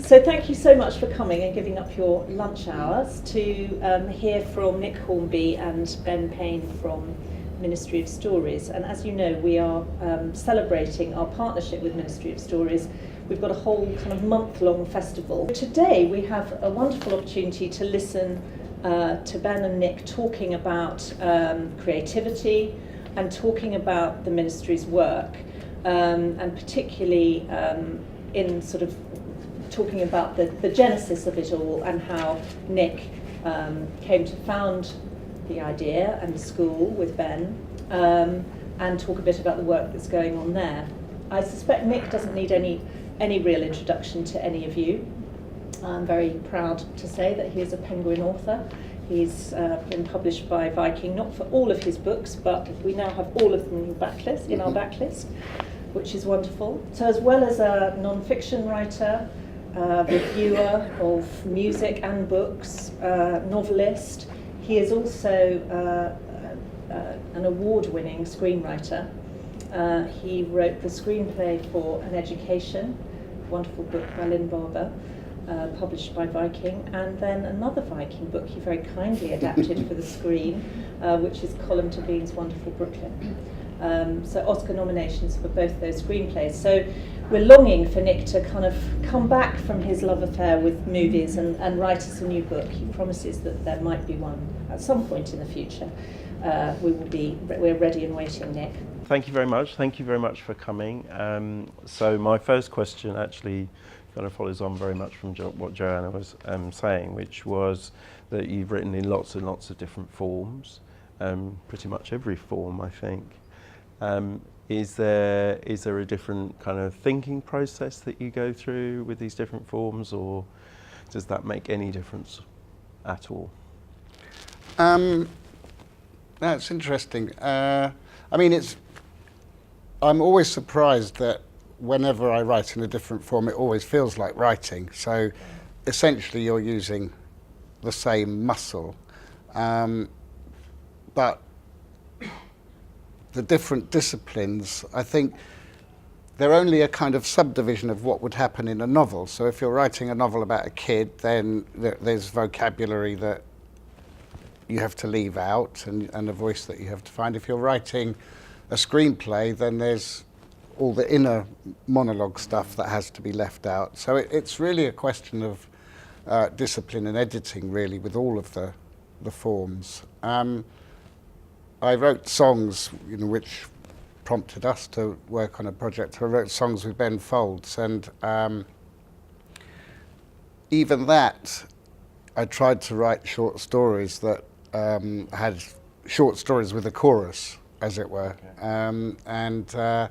So thank you so much for coming and giving up your lunch hours to hear from Nick Hornby and Ben Payne from Ministry of Stories. And as you know, we are celebrating our partnership with Ministry of Stories. We've got a whole kind of month-long festival. Today we have a wonderful opportunity to listen to Ben and Nick talking about creativity and talking about the Ministry's work, and particularly in sort of talking about the genesis of it all and how Nick came to found the idea and the school with Ben, and talk a bit about the work that's going on there. I suspect Nick doesn't need any real introduction to any of you. I'm very proud to say that he is a Penguin author. He's been published by Viking, not for all of his books, but we now have all of them in our backlist, which is wonderful. So as well as a non-fiction writer, reviewer of music and books, novelist, he is also an award-winning screenwriter. He wrote the screenplay for An Education, a wonderful book by Lynn Barber, published by Viking, and then another Viking book he very kindly adapted for the screen, which is Column to Bean's Wonderful Brooklyn. So Oscar nominations for both those screenplays. So we're longing for Nick to kind of come back from his love affair with movies and write us a new book. He promises that there might be one at some point in the future. We're ready and waiting, Nick. Thank you very much. Thank you very much for coming. So my first question actually kind of follows on very much from what Joanna was saying, which was that you've written in lots and lots of different forms, pretty much every form, I think. Is there a different kind of thinking process that you go through with these different forms, or does that make any difference at all? That's interesting. I mean, I'm always surprised that whenever I write in a different form, it always feels like writing. So essentially you're using the same muscle, but the different disciplines, I think they're only a kind of subdivision of what would happen in a novel. So if you're writing a novel about a kid, then there's vocabulary that you have to leave out and a voice that you have to find. If you're writing a screenplay, then there's all the inner monologue stuff that has to be left out. So it's really a question of discipline and editing, really, with all of the forms. I wrote songs, which prompted us to work on a project. I wrote songs with Ben Folds, and even that, I tried to write short stories that had short stories with a chorus, as it were, okay.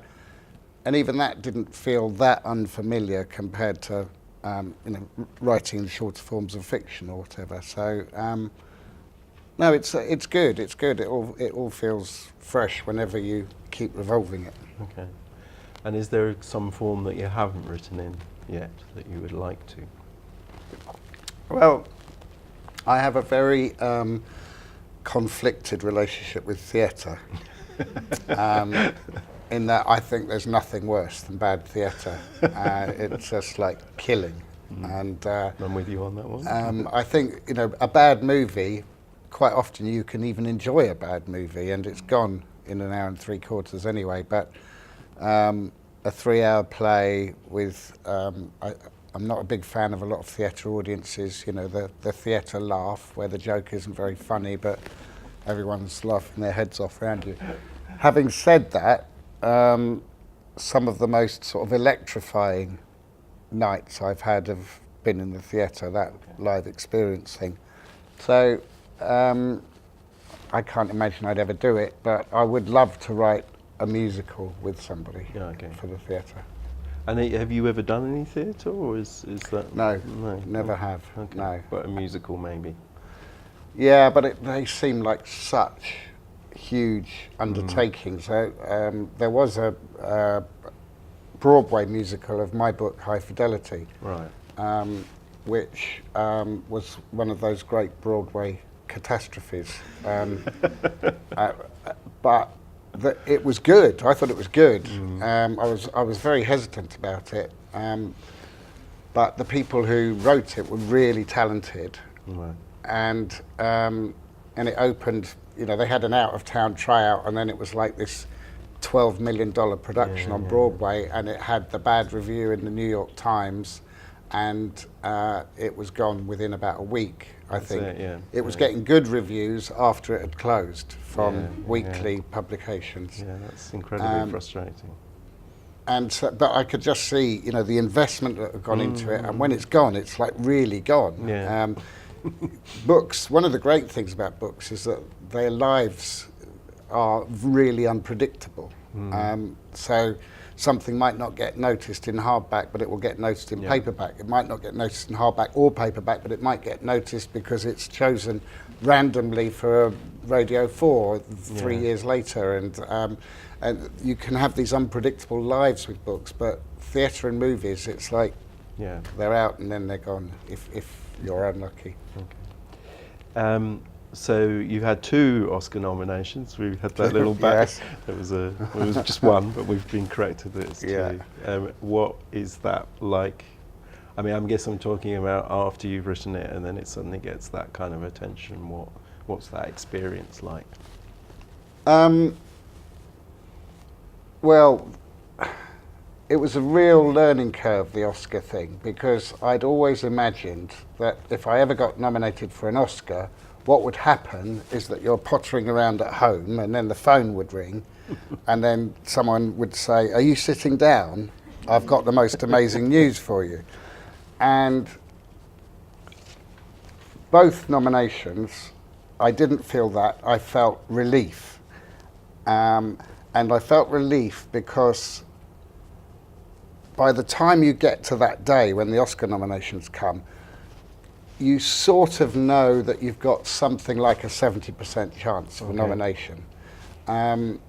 And even that didn't feel that unfamiliar compared to writing the shorter forms of fiction or whatever. So. No, it's good. It's good. It all feels fresh whenever you keep revolving it. Okay. And is there some form that you haven't written in yet that you would like to? Well, I have a very conflicted relationship with theatre. In that I think there's nothing worse than bad theatre. It's just like killing. And I'm with you on that one. I think a bad movie. Quite often you can even enjoy a bad movie and it's gone in an hour and 3/4 anyway, but a 3-hour play with, I'm not a big fan of a lot of theatre audiences, the theatre laugh where the joke isn't very funny but everyone's laughing their heads off around you. Having said that, some of the most sort of electrifying nights I've had have been in the theatre, that live experience thing. So, I can't imagine I'd ever do it, but I would love to write a musical with somebody for the theatre. And have you ever done any theatre, or is that... No, never have, okay. No. But a musical maybe? Yeah, but they seem like such huge undertakings. There was a Broadway musical of my book, High Fidelity, right. Which was one of those great Broadway catastrophes, but it was good. I thought it was good. I was very hesitant about it, but the people who wrote it were really talented, Right. and it opened. You know, they had an out-of-town tryout, and then it was like this $12 million production on Broadway, and it had the bad review in the New York Times, and it was gone within about a week, I think. It was getting good reviews after it had closed from weekly publications. Yeah, that's incredibly frustrating. And so, but I could just see, you know, the investment that had gone into it, and when it's gone, it's like really gone. Yeah. Books, one of the great things about books is that their lives are really unpredictable. So something might not get noticed in hardback, but it will get noticed in paperback. It might not get noticed in hardback or paperback, but it might get noticed because it's chosen randomly for Radio 4 3 years later. And you can have these unpredictable lives with books, but theatre and movies, it's like they're out and then they're gone if you're unlucky. Okay. So you had 2 Oscar nominations. We had that little back. Yes. It was just one, but we've been corrected that it's 2. What is that like? I mean, I guess I'm talking about after you've written it and then it suddenly gets that kind of attention. What's that experience like? Well, it was a real learning curve, the Oscar thing, because I'd always imagined that if I ever got nominated for an Oscar, what would happen is that you're pottering around at home and then the phone would ring and then someone would say, "Are you sitting down? I've got the most amazing news for you." And both nominations, I didn't feel that. I felt relief. And I felt relief because by the time you get to that day when the Oscar nominations come, you sort of know that you've got something like a 70% chance of a nomination. And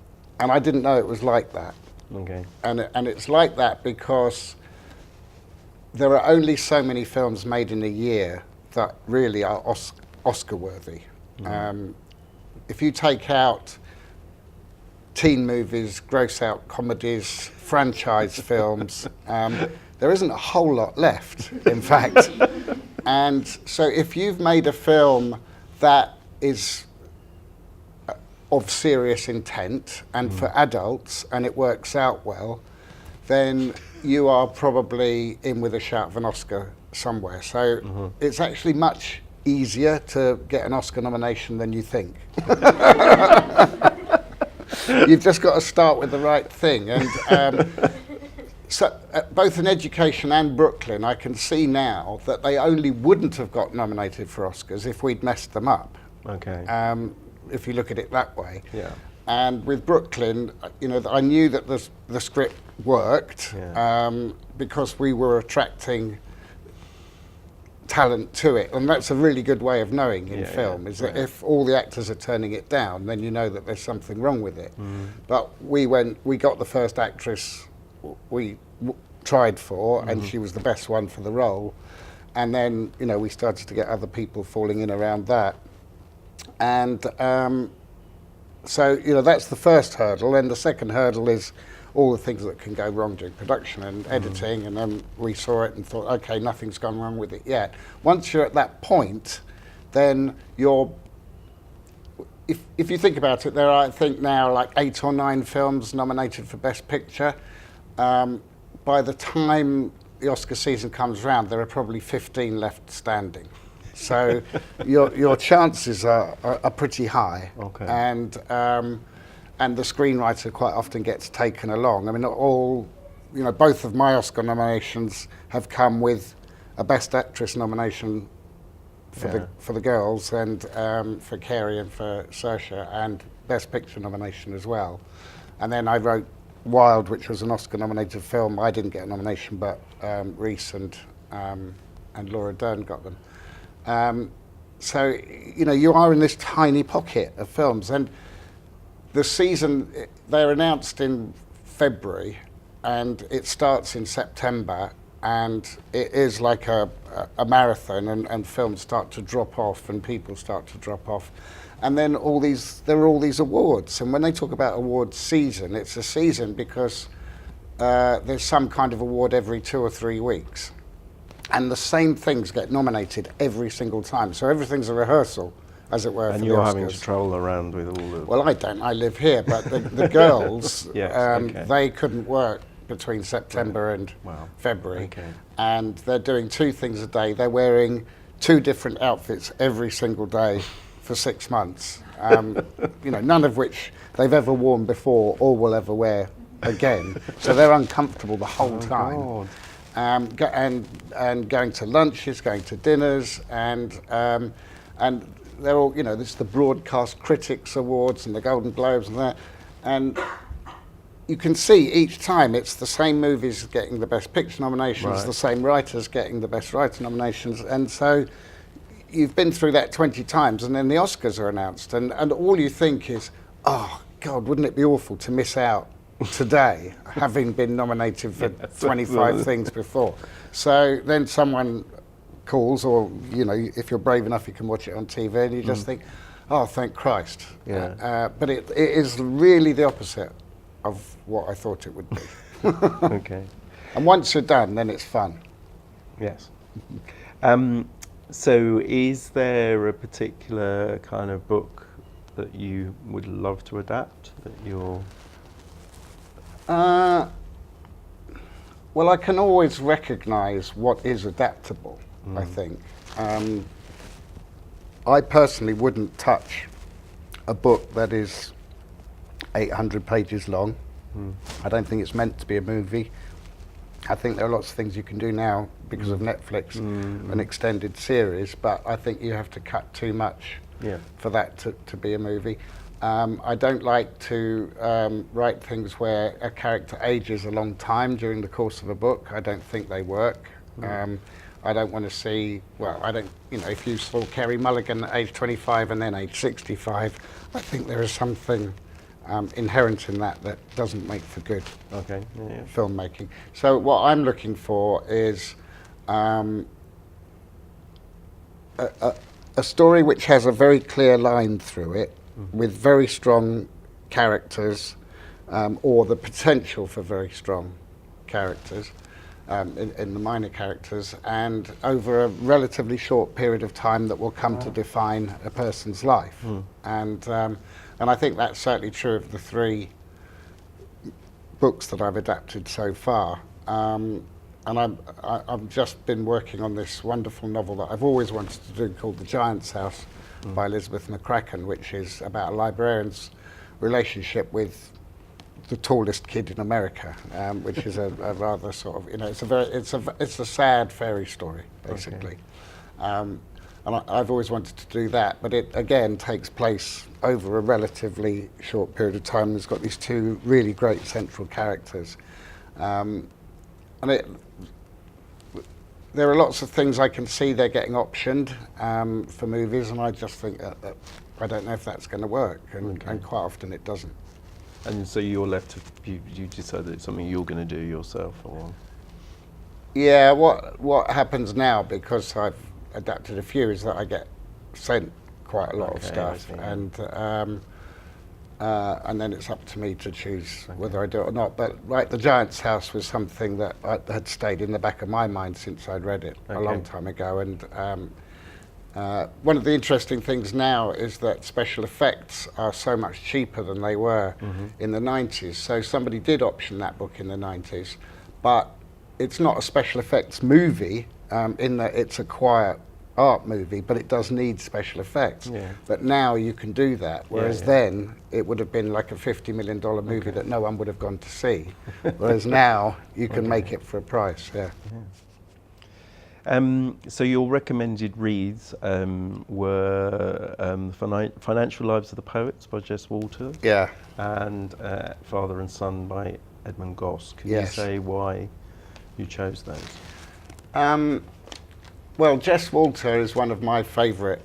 I didn't know it was like that. Okay. And it's like that because there are only so many films made in a year that really are Oscar worthy. If you take out teen movies, gross out comedies, franchise films, there isn't a whole lot left, in fact. And so if you've made a film that is of serious intent and for adults and it works out well, then you are probably in with a shout of an Oscar somewhere. So it's actually much easier to get an Oscar nomination than you think. You've just got to start with the right thing. And so both in Education and Brooklyn, I can see now that they only wouldn't have got nominated for Oscars if we'd messed them up. Okay. If you look at it that way. Yeah. And with Brooklyn, you know, I knew that the script worked because we were attracting talent to it, and that's a really good way of knowing in film, is that if all the actors are turning it down, then you know that there's something wrong with it. But we got the first actress we tried for, and she was the best one for the role, and then, you know, we started to get other people falling in around that. And so, you know, that's the first hurdle, and the second hurdle is all the things that can go wrong during production and editing, and then we saw it and thought, okay, nothing's gone wrong with it yet. Once you're at that point, then if you think about it, there are, I think now, like 8 or 9 films nominated for Best Picture. By the time the Oscar season comes round, there are probably 15 left standing. So your chances are pretty high. Okay. And the screenwriter quite often gets taken along. I mean, both of my Oscar nominations have come with a Best Actress nomination for the girls, and for Carey and for Saoirse, and Best Picture nomination as well. And then I wrote Wild, which was an Oscar-nominated film. I didn't get a nomination, but Reese and Laura Dern got them. So, you know, you are in this tiny pocket of films, and the season, they're announced in February, and it starts in September, and it is like a marathon, and films start to drop off, and people start to drop off. And then there are all these awards, and when they talk about awards season, it's a season because there's some kind of award every 2 or 3 weeks. and the same things get nominated every single time. So everything's a rehearsal, as it were, And for you're the having Oscars. to troll around with all the... Well, I don't. I live here, but the girls, Yes, okay. they couldn't work between September and Wow. February, Okay. and they're doing 2 things a day. They're wearing 2 different outfits every single day for 6 months. You know, none of which they've ever worn before or will ever wear again. So they're uncomfortable the whole time. And going to lunches, going to dinners, and they're all, you know, this is the Broadcast Critics Awards and the Golden Globes and that, and you can see each time it's the same movies getting the Best Picture nominations, Right. the same writers getting the Best Writer nominations, and so you've been through that 20 times, and then the Oscars are announced, and all you think is, oh God, wouldn't it be awful to miss out today, having been nominated for 25 things before. So then someone calls, or you know, if you're brave enough, you can watch it on TV, and you just think, oh, thank Christ. Yeah. But it is really the opposite of what I thought it would be. Okay. And once you're done, then it's fun. Yes. So is there a particular kind of book that you would love to adapt, that you're... Well, I can always recognise what is adaptable, I think. I personally wouldn't touch a book that is 800 pages long. I don't think it's meant to be a movie. I think there are lots of things you can do now because of Netflix, an extended series, but I think you have to cut too much for that to be a movie. I don't like to write things where a character ages a long time during the course of a book. I don't think they work. I don't want to see, well, I don't, you know, if you saw Kerry Mulligan at age 25 and then age 65, I think there is something inherent in that doesn't make for good filmmaking. So what I'm looking for is a story which has a very clear line through it, with very strong characters, or the potential for very strong characters in the minor characters, and over a relatively short period of time that will come to define a person's life. And I think that's certainly true of the 3 books that I've adapted so far. And I've just been working on this wonderful novel that I've always wanted to do called The Giant's House by Elizabeth McCracken, which is about a librarian's relationship with the tallest kid in America, which is a rather sort of, you know, it's a sad fairy story, basically. And I've always wanted to do that, but it again takes place over a relatively short period of time. It's got these 2 really great central characters. There are lots of things I can see they're getting optioned for movies, and I just think that I don't know if that's going to work, and quite often it doesn't. And so you're left to, you decide that it's something you're going to do yourself, or? Yeah, what happens now, because I've adapted a few, is that I get sent quite a lot of stuff, and then it's up to me to choose whether I do it or not. But The Giant's House was something that had stayed in the back of my mind since I'd read it a long time ago. And one of the interesting things now is that special effects are so much cheaper than they were in the 90s. So somebody did option that book in the 90s, but it's not a special effects movie in that it's a quiet art movie, but it does need special effects. But now you can do that, whereas then it would have been like a $50 million movie that no one would have gone to see. Whereas now you can make it for a price. So your recommended reads were Financial Lives of the Poets by Jess Walter, and Father and Son by Edmund Goss. Can you say why you chose those? Well, Jess Walter is one of my favourite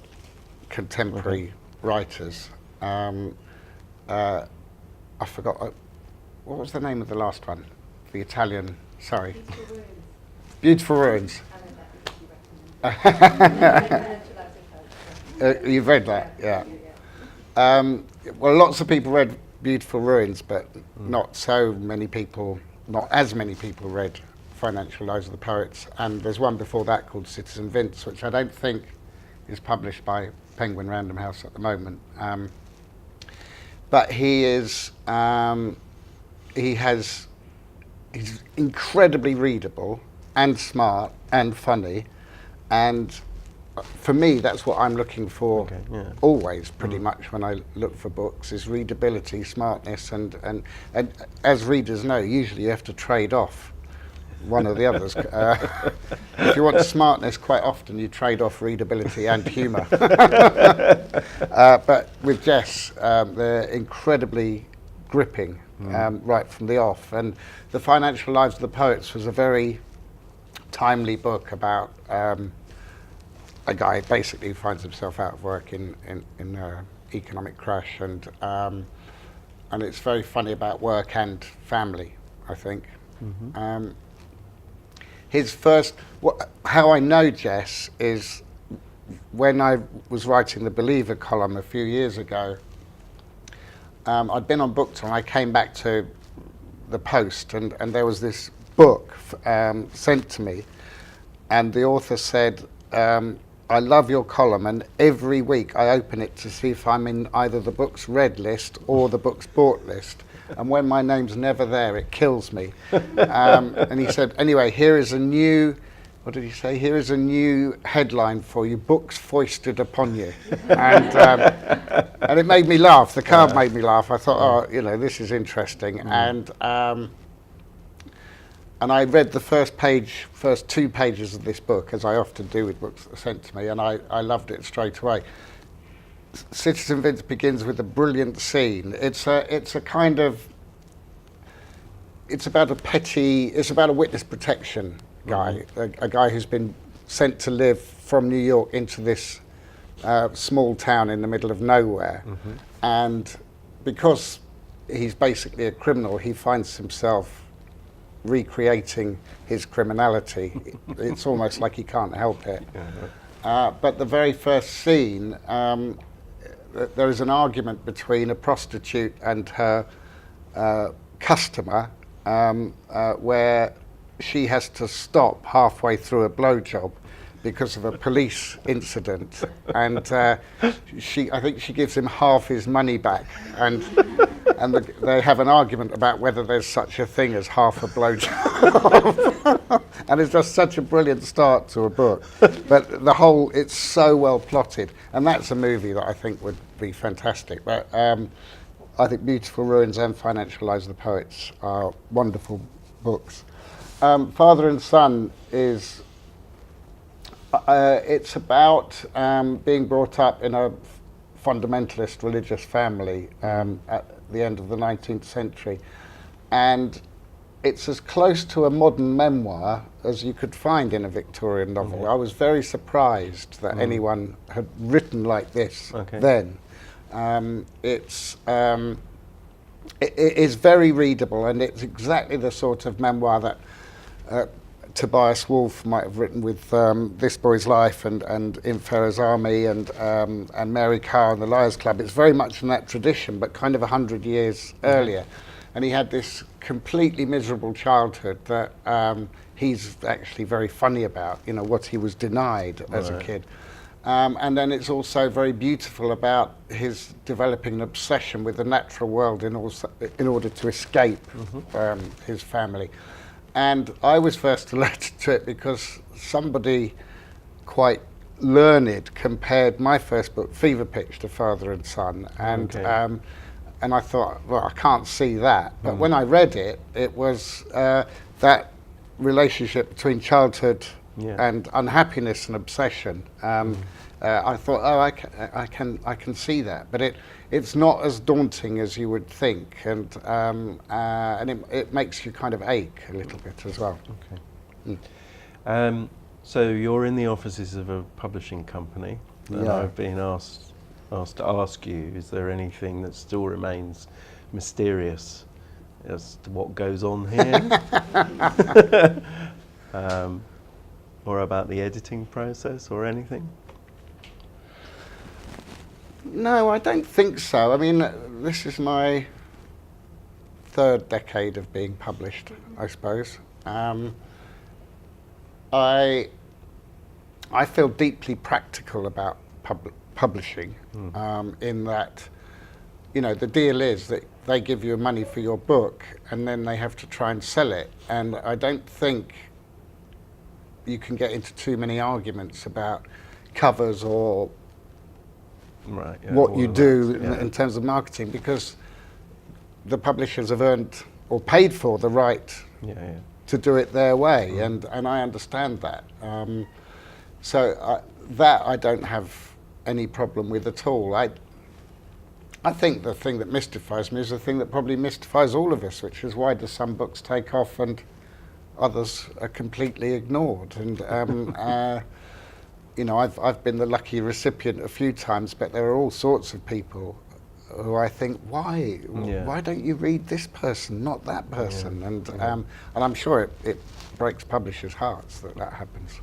contemporary writers. I forgot, what was the name of the last one? The Italian, sorry. Beautiful Ruins. You've read that, yeah. Well, lots of people read Beautiful Ruins, but not as many people read Financial Lives of the Poets, and there's one before that called Citizen Vince, which I don't think is published by Penguin Random House at the moment. But he's incredibly readable and smart and funny, and for me that's what I'm looking for always, pretty much, when I look for books, is readability, smartness, and as readers know, usually you have to trade off one or the others. If you want smartness, quite often you trade off readability and humour. But with Jess, they're incredibly gripping right from the off. And The Financial Lives of the Poets was a very timely book about a guy basically who finds himself out of work in an economic crash, and it's very funny about work and family, I think. His first, how I know Jess is when I was writing the Believer column a few years ago. I'd been on book tour and I came back to the post, and there was this book sent to me, and the author said, I love your column, and every week I open it to see if I'm in either the book's read list or the book's bought list. And when my name's never there, it kills me. And he said, anyway, here is a new, what did he say? Here is a new headline for you, books foisted upon you. And it made me laugh. The card made me laugh. I thought, oh, this is interesting. And I read the first 2 pages of this book, as I often do with books that are sent to me, and I loved it straight away. Citizen Vince begins with a brilliant scene. It's a kind of, it's about a witness protection guy, a guy who's been sent to live from New York into this small town in the middle of nowhere. And because he's basically a criminal, he finds himself recreating his criminality. It's almost like he can't help it. But the very first scene, there is an argument between a prostitute and her customer, where she has to stop halfway through a blowjob because of a police incident, and I think she gives him half his money back, and they have an argument about whether there's such a thing as half a blowjob. And it's just such a brilliant start to a book. But it's so well plotted, and that's a movie that I think would be fantastic. But I think Beautiful Ruins and Financial Lives of the Poets are wonderful books. Father and Son is, it's about being brought up in a fundamentalist religious family at the end of the 19th century, and it's as close to a modern memoir as you could find in a Victorian novel. I was very surprised that anyone had written like this then. It is very readable, and it's exactly the sort of memoir that Tobias Wolff might have written with This Boy's Life and In Ferrer's Army and Mary Carr and the Liars Club. It's very much in that tradition, but kind of 100 years earlier. And he had this completely miserable childhood that he's actually very funny about, what he was denied as a kid. And then it's also very beautiful about his developing an obsession with the natural world in order to escape his family. And I was first alerted to it because somebody quite learned compared my first book, Fever Pitch, to Father and Son, and I thought, well, I can't see that. But when I read it, it was that relationship between childhood and unhappiness and obsession. I thought, oh, I can see that, but it's not as daunting as you would think, and it makes you kind of ache a little bit as well. So you're in the offices of a publishing company, and I've been asked to ask you, is there anything that still remains mysterious as to what goes on here? Or about the editing process or anything? No, I don't think so. I mean, this is my 3rd decade of being published, I suppose. I feel deeply practical about publishing, in that, you know, the deal is that they give you money for your book and then they have to try and sell it. And I don't think you can get into too many arguments about covers or what you do in terms of marketing, because the publishers have earned or paid for the right to do it their way, and I understand that. So that I don't have any problem with at all. I think the thing that mystifies me is the thing that probably mystifies all of us, which is, why do some books take off and others are completely ignored? And you know, I've been the lucky recipient a few times, but there are all sorts of people who I think, why don't you read this person, not that person? And I'm sure it breaks publishers' hearts that happens.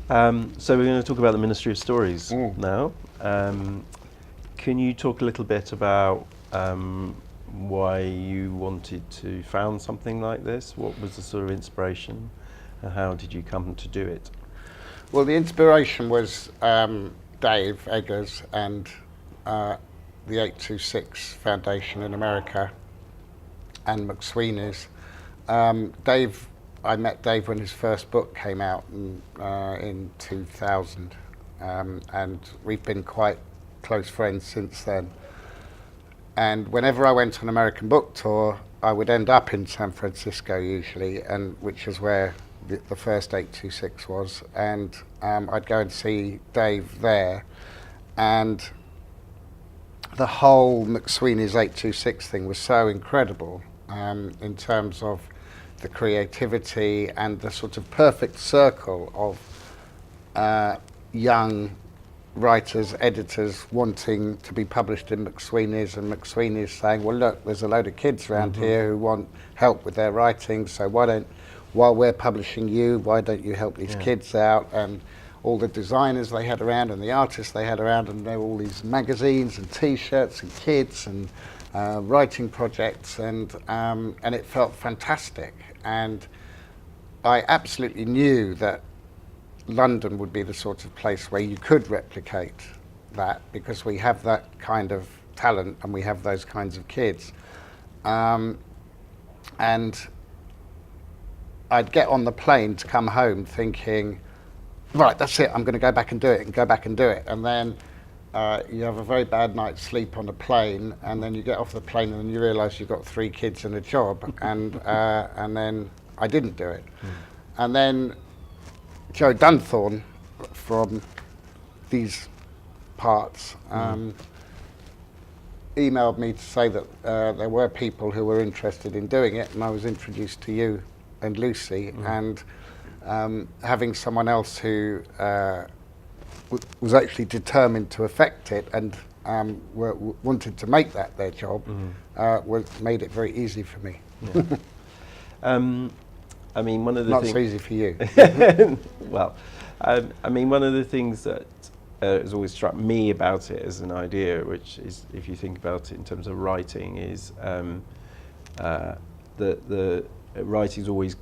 So we're going to talk about the Ministry of Stories now. Can you talk a little bit about why you wanted to found something like this? What was the sort of inspiration, and how did you come to do it? Well, the inspiration was Dave Eggers and the 826 Foundation in America and McSweeney's. I met Dave when his first book came out in 2000, and we've been quite close friends since then. And whenever I went on American book tour, I would end up in San Francisco usually, and which is where the first 826 was, and I'd go and see Dave there, and the whole McSweeney's 826 thing was so incredible in terms of the creativity and the sort of perfect circle of young writers, editors wanting to be published in McSweeney's, and McSweeney's saying, well, look, there's a load of kids around here who want help with their writing, so while we're publishing you, why don't you help these kids out? And all the designers they had around and the artists they had around, and there were all these magazines and T-shirts and kids and writing projects, and it felt fantastic. And I absolutely knew that London would be the sort of place where you could replicate that, because we have that kind of talent and we have those kinds of kids. And I'd get on the plane to come home thinking, right, that's it, I'm going to go back and do it, and go back and do it. And then you have a very bad night's sleep on a plane, and then you get off the plane and you realise you've got 3 kids and a job, and then I didn't do it. And then Joe Dunthorne from these parts emailed me to say that there were people who were interested in doing it, and I was introduced to you and Lucy, and having someone else who was actually determined to affect it and wanted to make that their job made it very easy for me. I mean, one of the Not things... so easy for you. Well, I mean, one of the things that has always struck me about it as an idea, which is, if you think about it in terms of writing, is the writing's always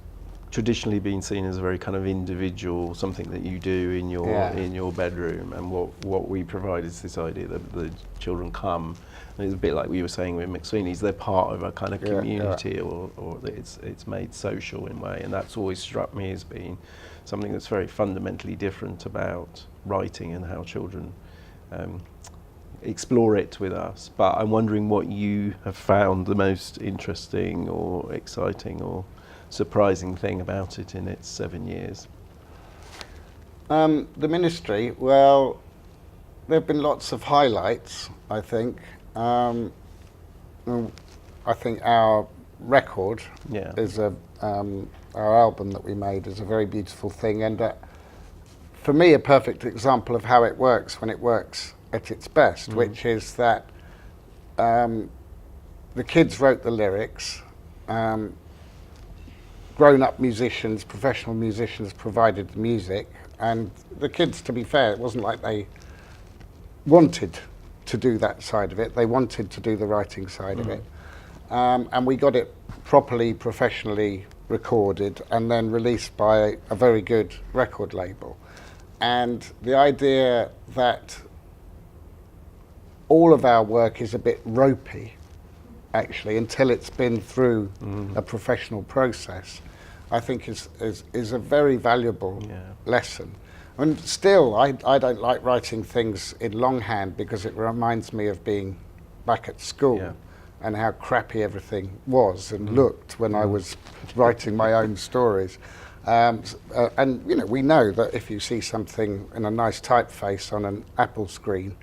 traditionally been seen as a very kind of individual, something that you do in your bedroom, and what we provide is this idea that the children come, and it's a bit like we were saying with McSweeney's, they're part of a kind of community, or it's made social in a way, and that's always struck me as being something that's very fundamentally different about writing and how children explore it with us. But I'm wondering what you have found the most interesting or exciting or surprising thing about it in its 7 years. The ministry, well, there have been lots of highlights, I think. I think our record is our album that we made is a very beautiful thing, and for me a perfect example of how it works when it works at its best, which is that the kids wrote the lyrics, grown-up musicians, professional musicians provided the music, and the kids, to be fair, it wasn't like they wanted to do that side of it, they wanted to do the writing side of it. And we got it properly, professionally recorded and then released by a very good record label. And the idea that all of our work is a bit ropey, actually, until it's been through a professional process, I think is a very valuable lesson. And still, I don't like writing things in longhand because it reminds me of being back at school and how crappy everything was and looked when I was writing my own stories. And you know, we know that if you see something in a nice typeface on an Apple screen,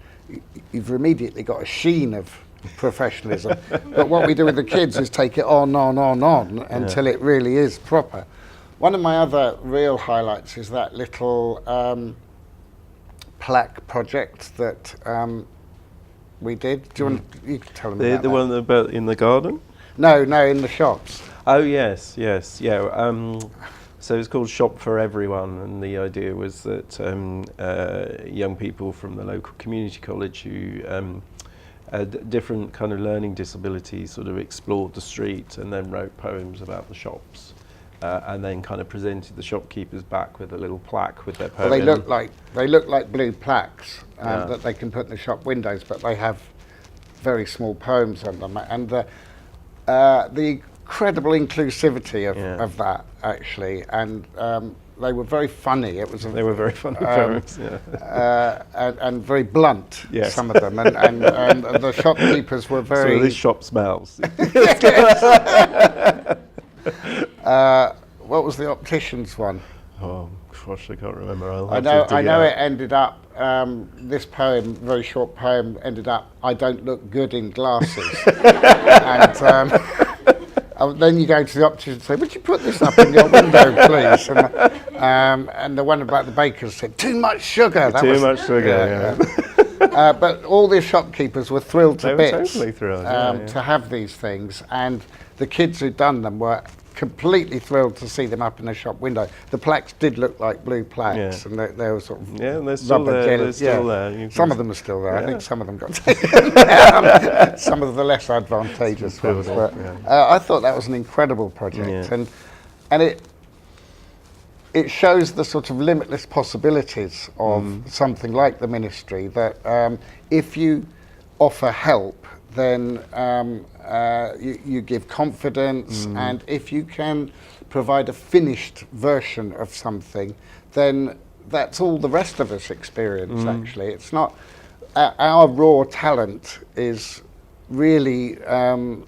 you've immediately got a sheen of professionalism. But what we do with the kids is take it on until it really is proper. One of my other real highlights is that little plaque project that we did. Do you want you can tell them about the that? one about in the garden? No, in the shops. Oh yes, yeah. So it's called Shop for Everyone, and the idea was that young people from the local community college who had different kind of learning disabilities sort of explored the street and then wrote poems about the shops, and then kind of presented the shopkeepers back with a little plaque with their poem. Well, they look like blue plaques that they can put in the shop windows, but they have very small poems on them, and the incredible inclusivity of that, actually, and they were very funny. They were very funny poems, and very blunt, some of them, and the shopkeepers were very... So this shop smells. What was the opticians one? Oh gosh, I can't remember. I know it ended up, this poem, very short poem, ended up, I don't look good in glasses. And then you go to the optician and say, would you put this up in your window, please? And the one about the bakers said, too much sugar. Too much sugar, but all the shopkeepers were thrilled to bits. They were totally thrilled, to have these things. And the kids who'd done them were completely thrilled to see them up in the shop window. The plaques did look like blue plaques, and they were sort of they're still there. They're still there. Some of them are still there. I think some of them got taken down. Some of the less advantageous ones. But I thought that was an incredible project, and it shows the sort of limitless possibilities of something like the ministry. That if you offer help, then you give confidence, and if you can provide a finished version of something, then that's all the rest of us experience, actually. It's not... our raw talent is really...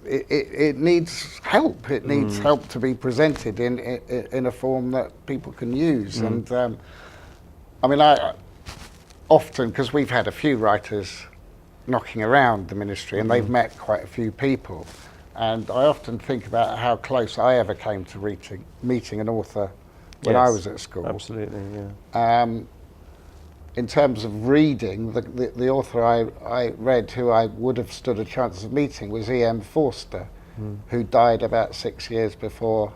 it needs help. It needs help to be presented in a form that people can use. And I mean, I often, because we've had a few writers knocking around the ministry, and they've met quite a few people, and I often think about how close I ever came to meeting an author when I was at school. Absolutely, yeah. In terms of reading, the author I read who I would have stood a chance of meeting was E.M. Forster, who died about 6 years before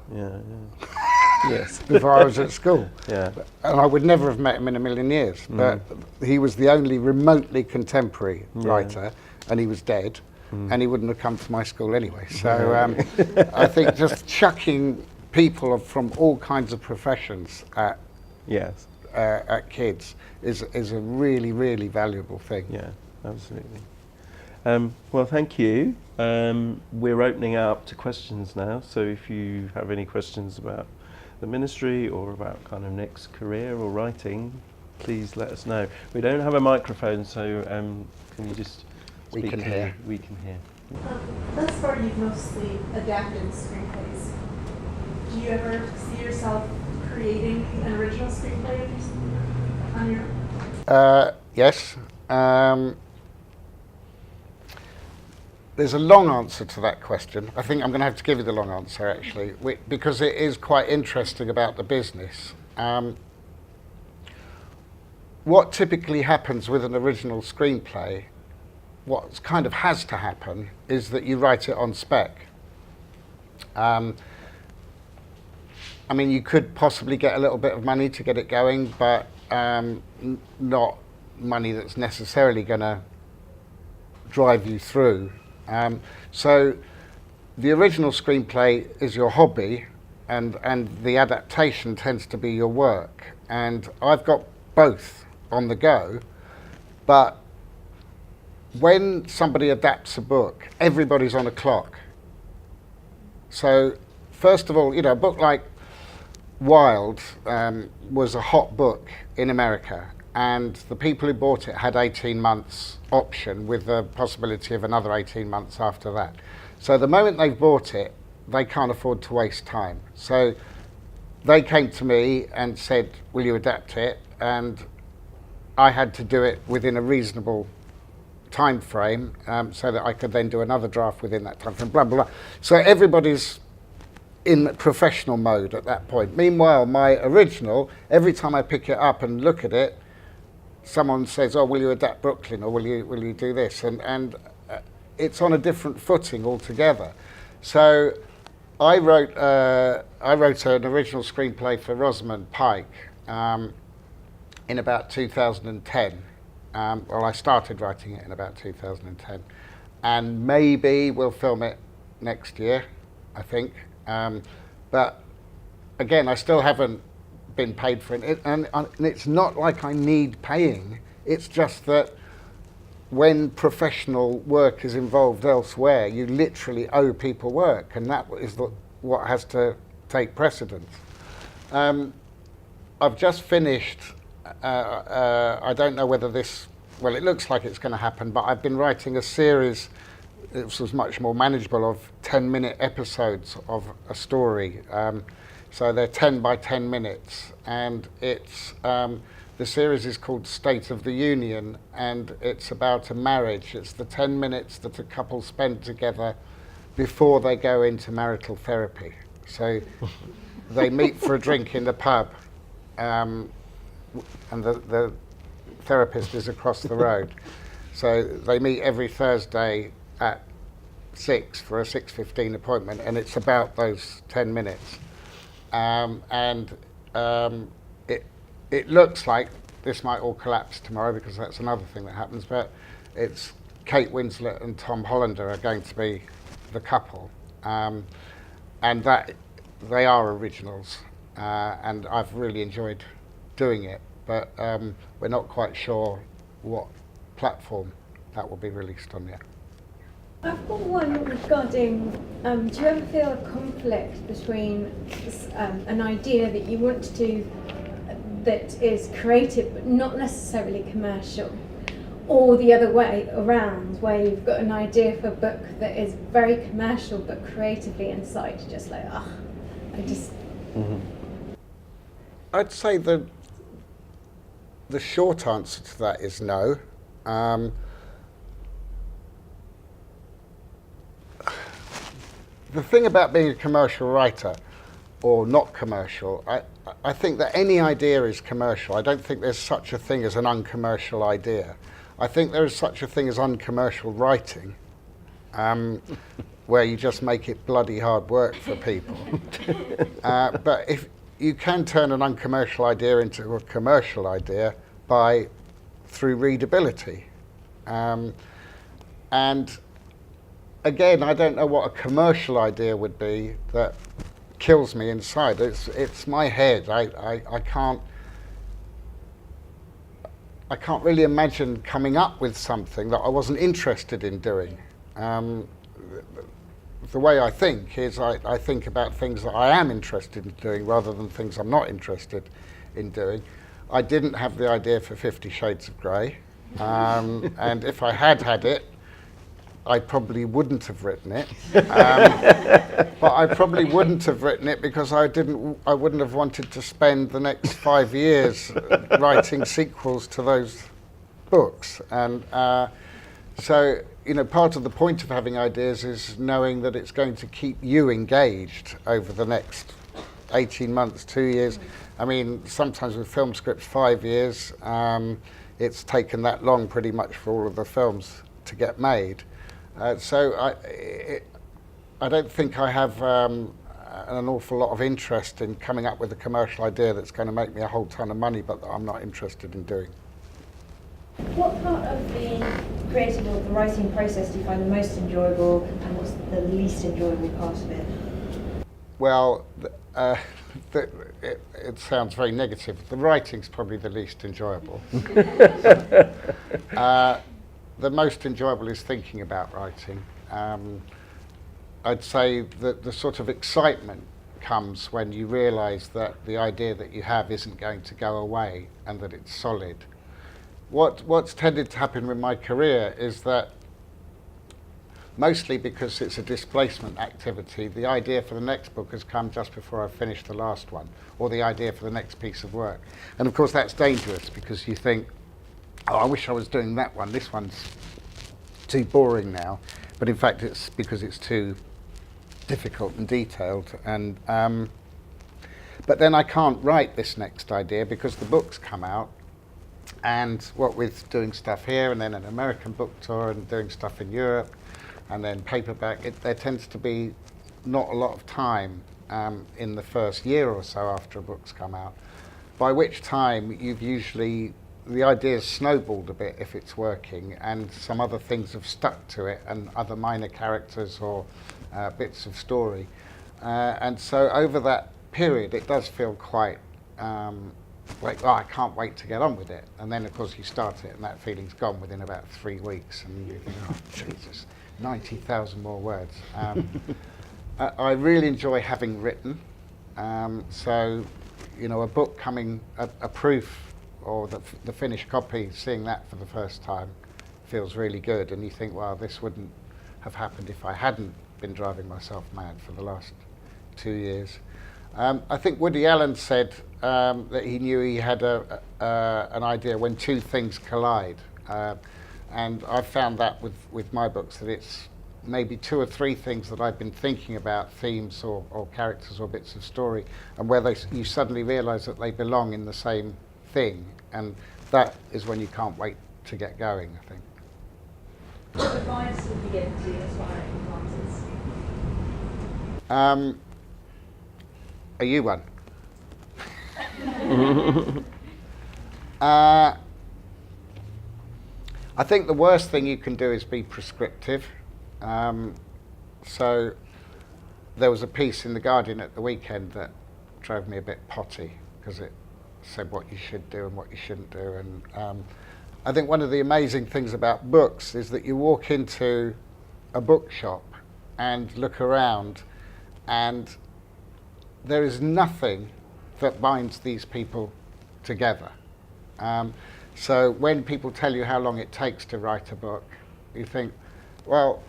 before I was at school. And I would never have met him in a million years, but he was the only remotely contemporary writer, and he was dead, and he wouldn't have come to my school anyway. So I think just chucking people from all kinds of professions at kids is a really, really valuable thing. Yeah, absolutely. Well, thank you. We're opening up to questions now, so if you have any questions about the ministry or about kind of Nick's career or writing, please let us know. We don't have a microphone, so can you just speak? We can hear. We can hear. Thus far, you've mostly adapted screenplays. Do you ever see yourself creating an original screenplay on your own? Yes. There's a long answer to that question. I think I'm going to have to give you the long answer, actually, because it is quite interesting about the business. What typically happens with an original screenplay, what kind of has to happen, is that you write it on spec. I mean, you could possibly get a little bit of money to get it going, but not money that's necessarily going to drive you through. So the original screenplay is your hobby, and the adaptation tends to be your work. And I've got both on the go, but when somebody adapts a book, everybody's on a clock. So first of all, you know, a book like Wild was a hot book in America, and the people who bought it had 18 months option with the possibility of another 18 months after that. So the moment they've bought it, they can't afford to waste time. So they came to me and said, will you adapt it? And I had to do it within a reasonable time frame, so that I could then do another draft within that time frame, blah, blah, blah. So everybody's in professional mode at that point. Meanwhile, my original, every time I pick it up and look at it, someone says, oh, will you adapt Brooklyn, or will you do this? And it's on a different footing altogether. So I wrote an original screenplay for Rosamund Pike in about 2010. Well, I started writing it in about 2010, and maybe we'll film it next year, I think. But again, I still haven't been paid for it, and it's not like I need paying. It's just that when professional work is involved elsewhere, you literally owe people work, and that is what has to take precedence. I've just finished. I don't know whether this, well, it looks like it's going to happen, but I've been writing a series, this was much more manageable, of 10-minute episodes of a story. So they're 10 by 10 minutes, and it's, the series is called State of the Union, and it's about a marriage. It's the 10 minutes that a couple spend together before they go into marital therapy. So they meet for a drink in the pub, and the therapist is across the road. So they meet every Thursday at 6 for a 6:15 appointment, and it's about those 10 minutes. It looks like this might all collapse tomorrow, because that's another thing that happens, but it's Kate Winslet and Tom Hollander are going to be the couple, and that they are originals, and I've really enjoyed doing it, but we're not quite sure what platform that will be released on yet. I've got one regarding, do you ever feel a conflict between an idea that you want to do that is creative but not necessarily commercial, or the other way around, where you've got an idea for a book that is very commercial but creatively inside just like, I just... Mm-hmm. I'd say the short answer to that is no. The thing about being a commercial writer, or not commercial, I think that any idea is commercial. I don't think there's such a thing as an uncommercial idea. I think there is such a thing as uncommercial writing, where you just make it bloody hard work for people. But if you can turn an uncommercial idea into a commercial idea through readability. And again, I don't know what a commercial idea would be that kills me inside. It's my head. I can't really imagine coming up with something that I wasn't interested in doing. The way I think is I think about things that I am interested in doing rather than things I'm not interested in doing. I didn't have the idea for 50 Shades of Grey, and if I had it, I probably wouldn't have written it. But I probably wouldn't have written it because I wouldn't have wanted to spend the next 5 years writing sequels to those books. And so, you know, part of the point of having ideas is knowing that it's going to keep you engaged over the next 18 months, 2 years. I mean, sometimes with film scripts, 5 years. It's taken that long pretty much for all of the films to get made. So I don't think I have an awful lot of interest in coming up with a commercial idea that's going to make me a whole ton of money, but that I'm not interested in doing. What part of the creative or the writing process do you find the most enjoyable, and what's the least enjoyable part of it? Well, it sounds very negative. The writing's probably the least enjoyable. The most enjoyable is thinking about writing. I'd say that the sort of excitement comes when you realise that the idea that you have isn't going to go away and that it's solid. What's tended to happen with my career is that, mostly because it's a displacement activity, the idea for the next book has come just before I've finished the last one, or the idea for the next piece of work. And of course that's dangerous, because you think, oh, I wish I was doing that one, this one's too boring now. But in fact it's because it's too difficult and detailed. And but then I can't write this next idea because the book's come out, and what with doing stuff here and then an American book tour and doing stuff in Europe, and then paperback, there tends to be not a lot of time in the first year or so after a book's come out, by which time you've usually, the idea's snowballed a bit if it's working, and some other things have stuck to it, and other minor characters or bits of story. And so over that period it does feel quite like, oh, I can't wait to get on with it. And then of course you start it and that feeling's gone within about 3 weeks, and you think, oh Jesus, 90,000 more words. I really enjoy having written. So, you know, a book coming, a proof, or the finished copy, seeing that for the first time feels really good. And you think, well, this wouldn't have happened if I hadn't been driving myself mad for the last 2 years. I think Woody Allen said that he knew he had an idea when two things collide. And I've found that with my books, that it's maybe 2 or 3 things that I've been thinking about, themes or characters or bits of story, and where you suddenly realise that they belong in the same thing, and that is when you can't wait to get going, I think. What advice would you give to aspiring writers? Are you one? I think the worst thing you can do is be prescriptive. So there was a piece in The Guardian at the weekend that drove me a bit potty, because it said what you should do and what you shouldn't do. And I think one of the amazing things about books is that you walk into a bookshop and look around, and there is nothing that binds these people together. So when people tell you how long it takes to write a book, you think, well,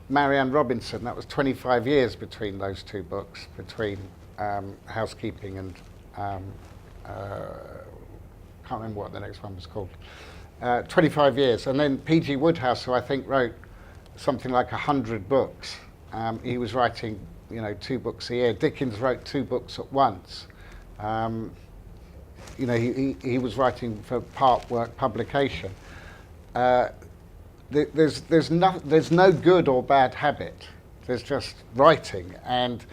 Marianne Robinson, that was 25 years between those 2 books, between Housekeeping and can't remember what the next one was called. 25 years. And then P.G. Wodehouse, who I think wrote something like 100 books. He was writing, 2 books a year. Dickens wrote 2 books at once. He was writing for part work publication. There's no good or bad habit. There's just writing. And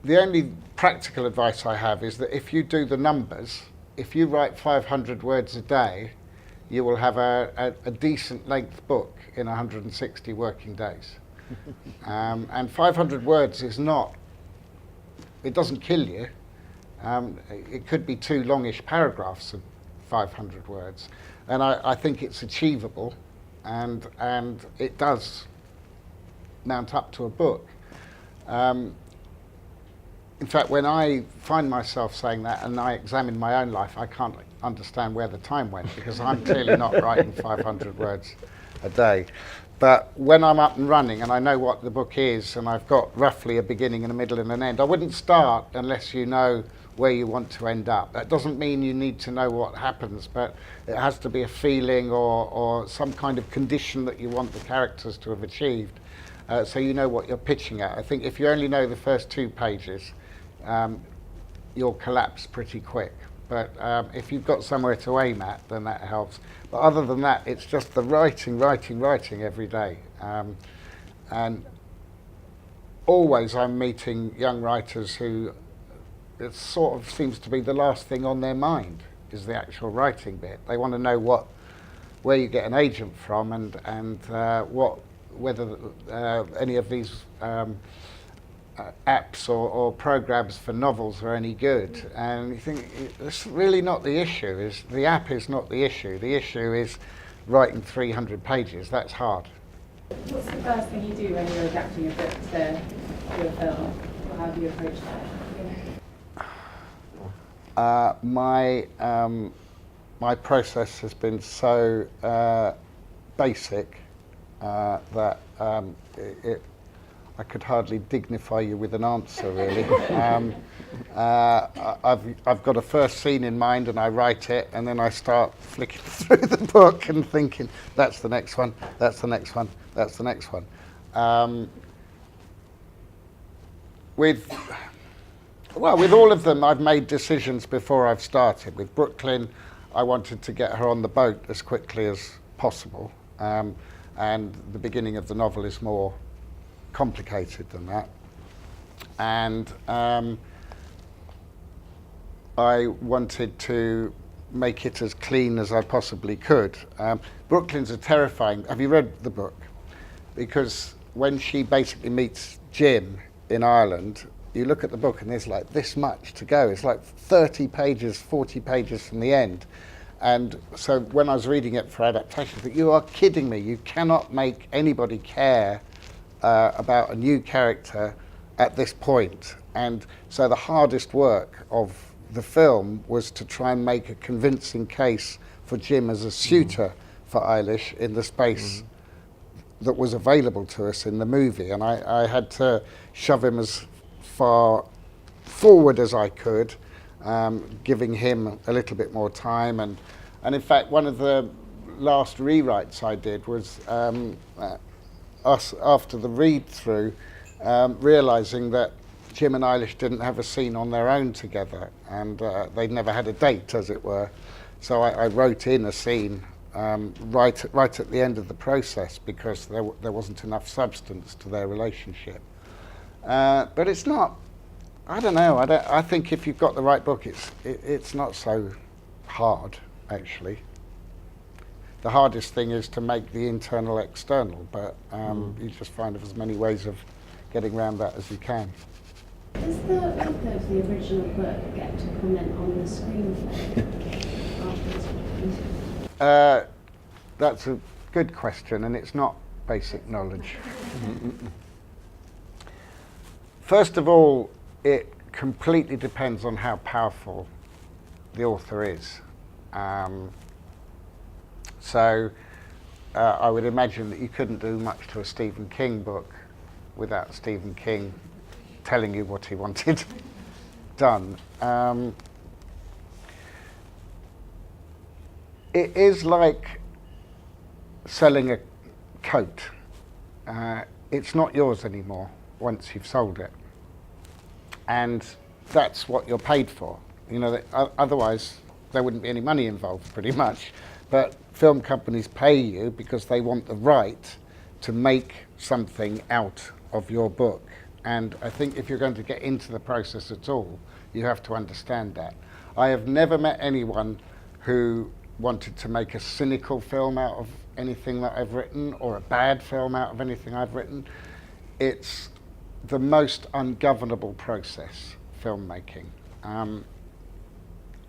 the only practical advice I have is that if you do the numbers, if you write 500 words a day, you will have a decent length book in 160 working days. And 500 words is not, it doesn't kill you. It could be 2 longish paragraphs of 500 words. And I think it's achievable, and it does mount up to a book. In fact, when I find myself saying that and I examine my own life, I can't understand where the time went, because I'm clearly not writing 500 words a day. But when I'm up and running and I know what the book is, and I've got roughly a beginning and a middle and an end, I wouldn't start unless you know where you want to end up. That doesn't mean you need to know what happens, but it has to be a feeling or some kind of condition that you want the characters to have achieved, so you know what you're pitching at. I think if you only know the first 2 pages, you'll collapse pretty quick. But if you've got somewhere to aim at, then that helps. But other than that, it's just the writing every day. And always I'm meeting young writers who, it sort of seems to be the last thing on their mind is the actual writing bit. They want to know where you get an agent from, and what whether any of these apps or programs for novels are any good. And you think it's really not the issue. The app is not the issue. The issue is writing 300 pages. That's hard. What's the first thing you do when you're adapting a book to a film? Or how do you approach that? My process has been so basic that I could hardly dignify you with an answer, really. I've got a first scene in mind, and I write it, and then I start flicking through the book and thinking, that's the next one, that's the next one, that's the next one. With all of them, I've made decisions before I've started. With Brooklyn, I wanted to get her on the boat as quickly as possible, and the beginning of the novel is more complicated than that. And I wanted to make it as clean as I possibly could. Brooklyn's a terrifying. Have you read the book? Because when she basically meets Jim in Ireland, you look at the book and there's like this much to go. It's like 30 pages, 40 pages from the end. And so when I was reading it for Adaptations, I thought, you are kidding me. You cannot make anybody care about a new character at this point. And so the hardest work of the film was to try and make a convincing case for Jim as a suitor for Eilish in the space that was available to us in the movie. And I had to shove him as far forward as I could, giving him a little bit more time. And in fact, one of the last rewrites I did was us, after the read-through, realising that Jim and Eilish didn't have a scene on their own together, and they'd never had a date, as it were. So I wrote in a scene right at the end of the process, because there wasn't enough substance to their relationship. But it's not, I don't know, I think if you've got the right book, it's not so hard, actually. The hardest thing is to make the internal external, but you just find as many ways of getting around that as you can. Does the author of the original book get to comment on the screenplay afterwards? That's a good question, and it's not basic knowledge. First of all, it completely depends on how powerful the author is. So I would imagine that you couldn't do much to a Stephen King book without Stephen King telling you what he wanted done. It is like selling a coat. It's not yours anymore once you've sold it. And that's what you're paid for. You know, otherwise there wouldn't be any money involved, pretty much. But film companies pay you because they want the right to make something out of your book. And I think if you're going to get into the process at all, you have to understand that. I have never met anyone who wanted to make a cynical film out of anything that I've written, or a bad film out of anything I've written. It's the most ungovernable process, filmmaking.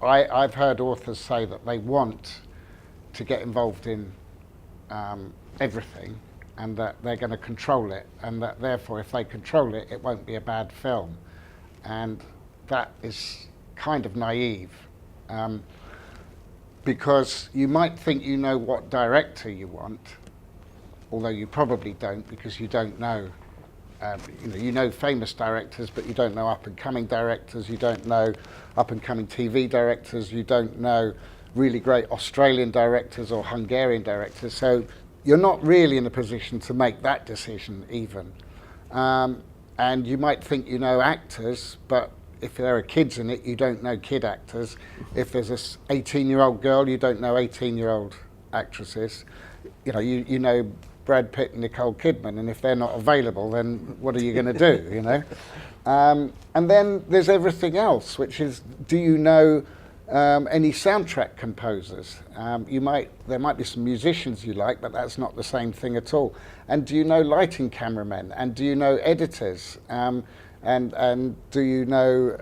I've heard authors say that they want to get involved in everything, and that they're going to control it, and that therefore if they control it, it won't be a bad film. And that is kind of naive, because you might think you know what director you want, although you probably don't, because you don't know. You know famous directors, but you don't know up-and-coming directors, you don't know up-and-coming TV directors, you don't know really great Australian directors or Hungarian directors, so you're not really in a position to make that decision even. And you might think you know actors, but if there are kids in it, you don't know kid actors. If there's this 18-year-old girl, you don't know 18-year-old actresses. You know, you know Brad Pitt and Nicole Kidman, and if they're not available, then what are you going to do, you know? And then there's everything else, which is, do you know any soundtrack composers. There might be some musicians you like, but that's not the same thing at all. And do you know lighting cameramen? And do you know editors? And do you know,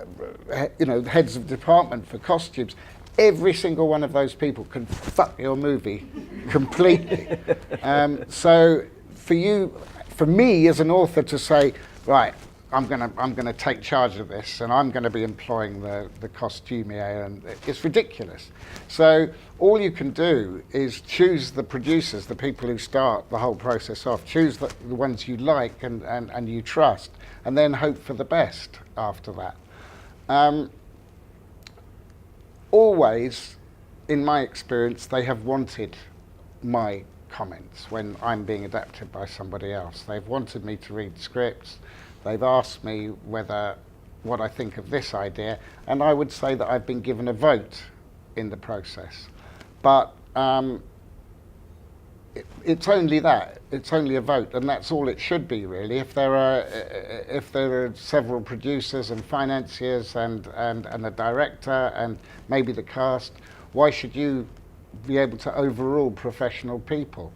heads of department for costumes? Every single one of those people can fuck your movie completely. So for me as an author to say, right, I'm gonna take charge of this, and I'm gonna be employing the costumier, and it's ridiculous. So all you can do is choose the producers, the people who start the whole process off, choose the ones you like and you trust, and then hope for the best after that. Always, in my experience, they have wanted my comments when I'm being adapted by somebody else. They've wanted me to read scripts. They've asked me what I think of this idea, and I would say that I've been given a vote in the process. But it's only that. It's only a vote, and that's all it should be, really. If there are several producers and financiers and a director and maybe the cast, why should you be able to overrule professional people?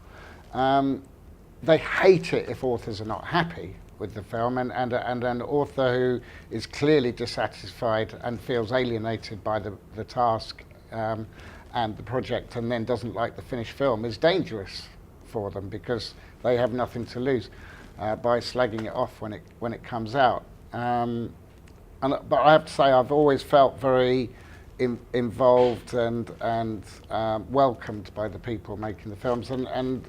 They hate it if authors are not happy with the film, and an author who is clearly dissatisfied and feels alienated by the task and the project, and then doesn't like the finished film, is dangerous for them, because they have nothing to lose by slagging it off when it comes out. But I have to say, I've always felt very involved and welcomed by the people making the films, and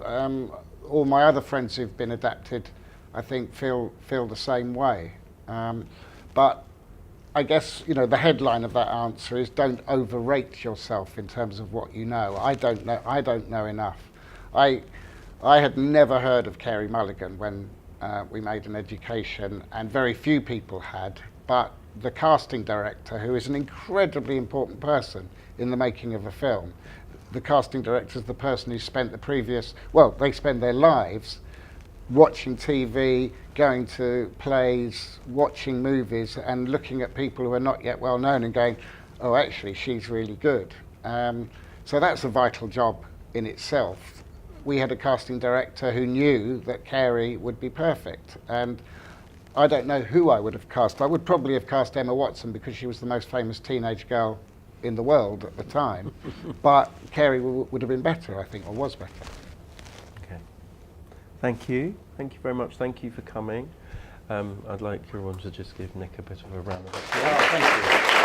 all my other friends who've been adapted, I think, feel the same way. But I guess, the headline of that answer is, don't overrate yourself in terms of what you know. I don't know enough. I had never heard of Carey Mulligan when we made An Education, and very few people had, but the casting director, who is an incredibly important person in the making of a film, the casting director is the person who spent they spend their lives watching TV, going to plays, watching movies, and looking at people who are not yet well known and going, oh, actually, she's really good. So that's a vital job in itself. We had a casting director who knew that Carey would be perfect, and I don't know who I would have cast. I would probably have cast Emma Watson, because she was the most famous teenage girl in the world at the time. But Carey would have been better, I think, or was better. Okay. Thank you. Thank you very much. Thank you for coming. I'd like everyone to just give Nick a bit of a round of applause. Oh, thank you.